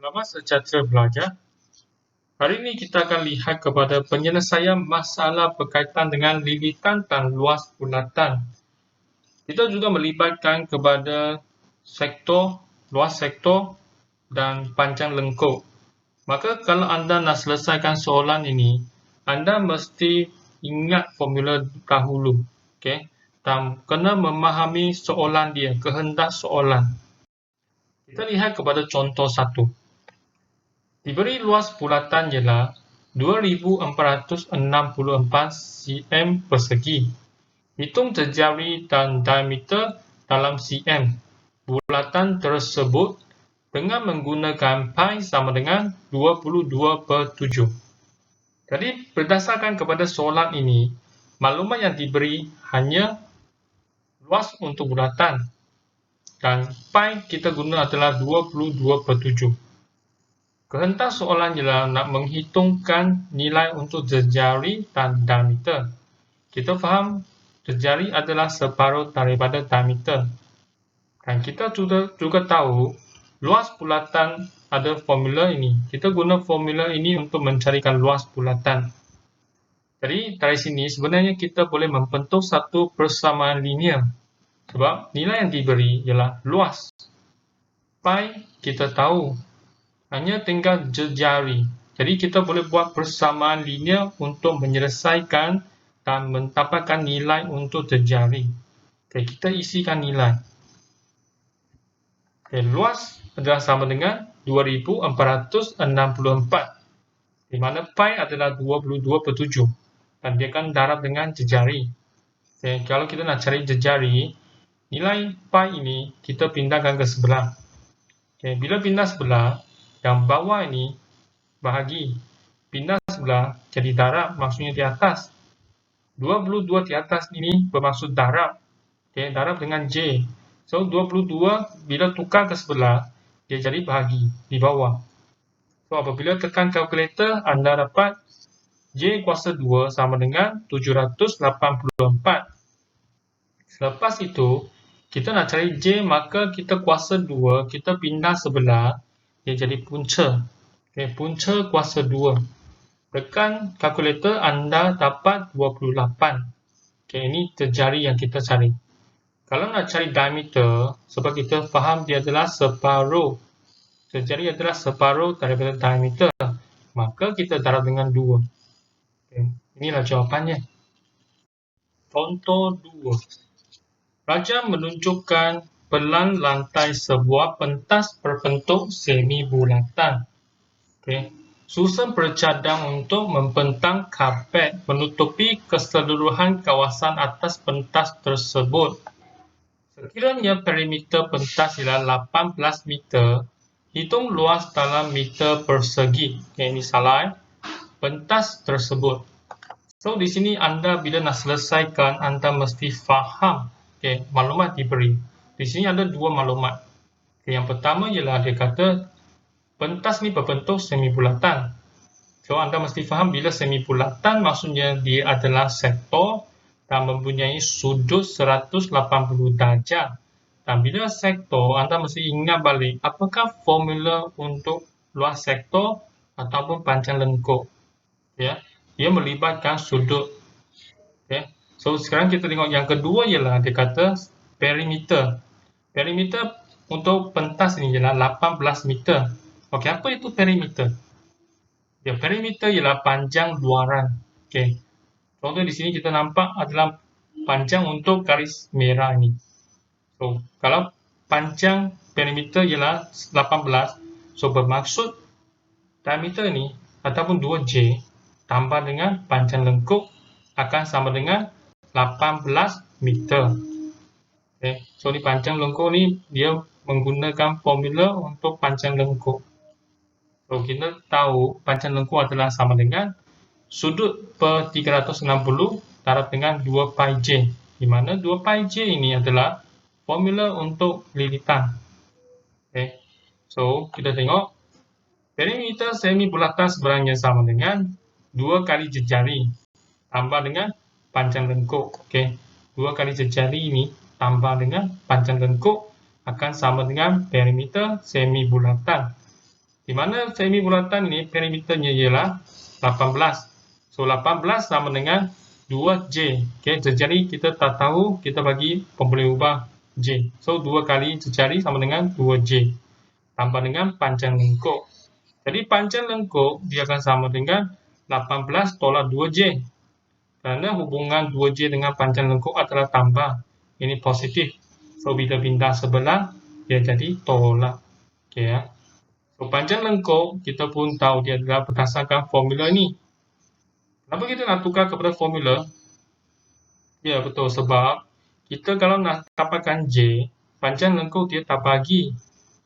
Selamat sejahtera belajar. Hari ini kita akan lihat kepada penyelesaian masalah berkaitan dengan lilitan dan luas bulatan. Kita juga melibatkan kepada sektor, luas sektor dan panjang lengkung. Maka kalau anda nak selesaikan soalan ini, anda mesti ingat formula dahulu. Okay? Dan kena memahami soalan dia, kehendak soalan. Kita lihat kepada contoh 1. Diberi luas bulatan ialah 2464 cm persegi. Hitung jari dan diameter dalam cm bulatan tersebut dengan menggunakan pi sama dengan 22/7. Jadi berdasarkan kepada soalan ini, maklumat yang diberi hanya luas untuk bulatan dan pi kita guna adalah 22/7. Kehendak soalan ialah nak menghitungkan nilai untuk jari dan diameter. Kita faham jari adalah separuh daripada diameter. Dan kita juga tahu luas bulatan ada formula ini. Kita guna formula ini untuk mencarikan luas bulatan. Jadi dari sini sebenarnya kita boleh membentuk satu persamaan linear. Sebab nilai yang diberi ialah luas. Pi kita tahu. Hanya tinggal jari. Jadi kita boleh buat persamaan linear untuk menyelesaikan dan mendapatkan nilai untuk jari. Okay, kita isikan nilai. Okay, luas adalah sama dengan 2464. Di mana pi adalah 22/7. Dan dia akan darab dengan jari. Okay, kalau kita nak cari jari, nilai pi ini kita pindahkan ke sebelah. Okay, bila pindah sebelah, yang bawah ini bahagi. Pindah sebelah jadi darab, maksudnya di atas. 22 di atas ini bermaksud darab. Okay, darab dengan J. So, 22 bila tukar ke sebelah, dia jadi bahagi di bawah. So, apabila tekan kalkulator, anda dapat J kuasa 2 sama dengan 784. Selepas itu, kita nak cari J, maka kita kuasa 2, kita pindah sebelah, dia jadi punca. Okay, punca kuasa 2. Tekan kalkulator, anda dapat 28. Okay, ini jari yang kita cari. Kalau nak cari diameter, sebab kita faham dia adalah separuh. Jari adalah separuh daripada diameter. Maka kita darab dengan 2. Okay, inilah jawapannya. Contoh 2. Raja menunjukkan pelan lantai sebuah pentas berbentuk semi bulatan. Okay. Susun bercadang untuk membentang karpet menutupi keseluruhan kawasan atas pentas tersebut. Sekiranya perimeter pentas ialah 18 meter, hitung luas dalam meter persegi. Okay, ini salah. Pentas tersebut. So, di sini anda bila nak selesaikan, anda mesti faham. Okay, maklumat diberi. Di sini ada dua maklumat. Okay, yang pertama ialah dia kata pentas ni berbentuk semi bulatan. So, anda mesti faham bila semi bulatan maksudnya dia adalah sektor dan mempunyai sudut 180 darjah. Dan bila sektor, anda mesti ingat balik apakah formula untuk luas sektor ataupun panjang lengkung. Ya, dia melibatkan sudut. Okay. So, sekarang kita tengok yang kedua ialah dia kata perimeter. Perimeter untuk pentas ini ialah 18 meter. Okey, apa itu perimeter? Ya, perimeter ialah panjang luaran. Okey. Contoh di sini kita nampak adalah panjang untuk garis merah ini. So, kalau panjang perimeter ialah 18, so bermaksud diameter ini ataupun 2J tambah dengan panjang lengkung akan sama dengan 18 meter. Okay. So, di panjang lengkung ni dia menggunakan formula untuk panjang lengkung. So, kita tahu panjang lengkung adalah sama dengan sudut per 360 darab dengan 2 pi J. Di mana 2 pi J ini adalah formula untuk lilitan. Okay. So, kita tengok perimeter semi bulatan sebenarnya sama dengan 2 kali jari tambah dengan panjang lengkung. Okay. 2 kali jari ini tambah dengan panjang lengkung akan sama dengan perimeter semi bulatan. Di mana semi bulatan ini perimeternya ialah 18. So 18 sama dengan 2J. Okay, jejari kita tak tahu, kita bagi pemboleh ubah J. So 2 kali jejari sama dengan 2J. Tambah dengan panjang lengkuk. Jadi panjang lengkuk dia akan sama dengan 18 tolak 2J. Kerana hubungan 2J dengan panjang lengkuk adalah tambah. Ini positif. So bila pindah sebelah, dia jadi tolak. Okay, ya. So, panjang lengkuk, kita pun tahu dia adalah berdasarkan formula ini. Kenapa kita nak tukar kepada formula? Ya, betul. Sebab kita kalau nak dapatkan J, panjang lengkuk dia tak bagi.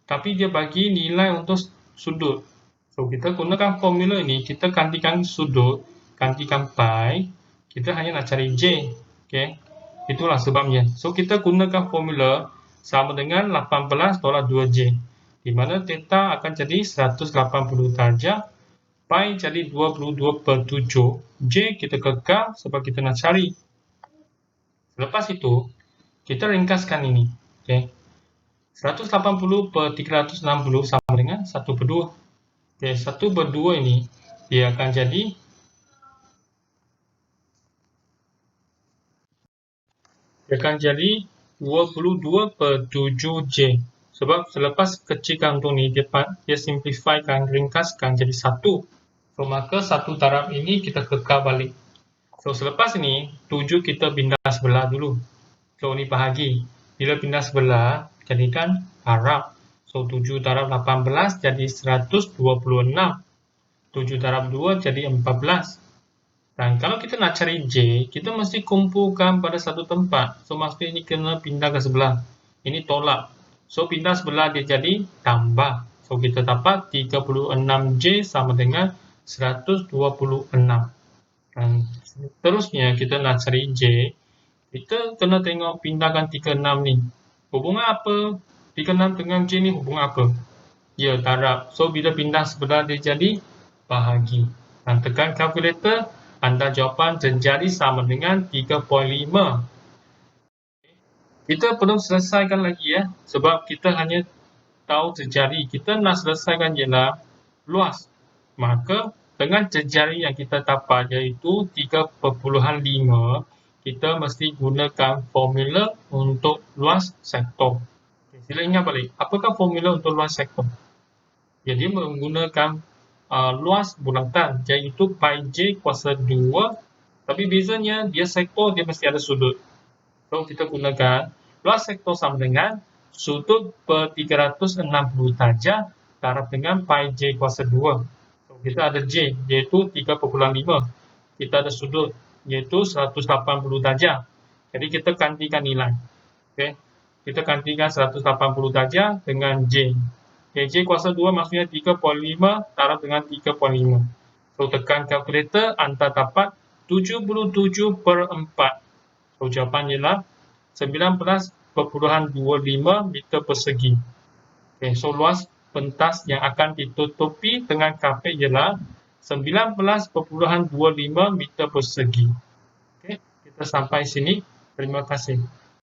Tapi dia bagi nilai untuk sudut. So, kita gunakan formula ini, kita gantikan sudut, gantikan pi, kita hanya nak cari J. Okay? Itulah sebabnya. So, kita gunakan formula sama dengan 18 tolak 2J. Di mana theta akan jadi 180 darjah, pi jadi 22/7, J kita kekal sebab kita nak cari. Selepas itu, kita ringkaskan ini. Okay. 180/360 sama dengan 1/2. Okay, 1/2 ini, dia akan jadi 22/7J. Sebab selepas kecilkan untuk ni, dia simplifykan, ringkaskan jadi 1. So, maka 1 darab ini kita kekal balik. So, selepas ini, 7 kita pindah sebelah dulu. So, ini bahagi. Bila pindah sebelah, jadikan darab. So, 7 darab 18 jadi 126. 7 darab 2 jadi 14. Dan kalau kita nak cari J, kita mesti kumpulkan pada satu tempat. So, maksudnya ini kena pindah ke sebelah. Ini tolak. So, pindah sebelah dia jadi tambah. So, kita dapat 36J sama dengan 126. Dan seterusnya, kita nak cari J. Kita kena tengok pindahkan 36 ni. Hubungan apa? 36 dengan J ni hubungan apa? Ya, darab. So, bila pindah sebelah dia jadi bahagi. Dan tekan kalkulator, anda jawapan jejari sama dengan 3.5. Kita perlu selesaikan lagi ya, sebab kita hanya tahu jejari. Kita nak selesaikan ialah luas. Maka dengan jejari yang kita dapat iaitu 3.5, kita mesti gunakan formula untuk luas sektor. Sila ingat balik, apakah formula untuk luas sektor? Jadi menggunakan luas bulatan, iaitu pi j kuasa 2, tapi bezanya dia sektor dia mesti ada sudut. So kita gunakan luas sektor sama dengan sudut per 360 darjah darab dengan pi j kuasa 2. So kita ada j iaitu 3.5. Kita ada sudut iaitu 180 darjah. Jadi kita gantikan nilai. Okay. Kita gantikan 180 darjah dengan j. Okay, j kuasa 2 maksudnya 3.5 darab dengan 3.5. So tekan kalkulator, anda dapat 77/4. So jawapan ialah 19.25 meter persegi. Okay, so luas pentas yang akan ditutupi dengan kapet ialah 19.25 meter persegi. Okay, kita sampai sini. Terima kasih.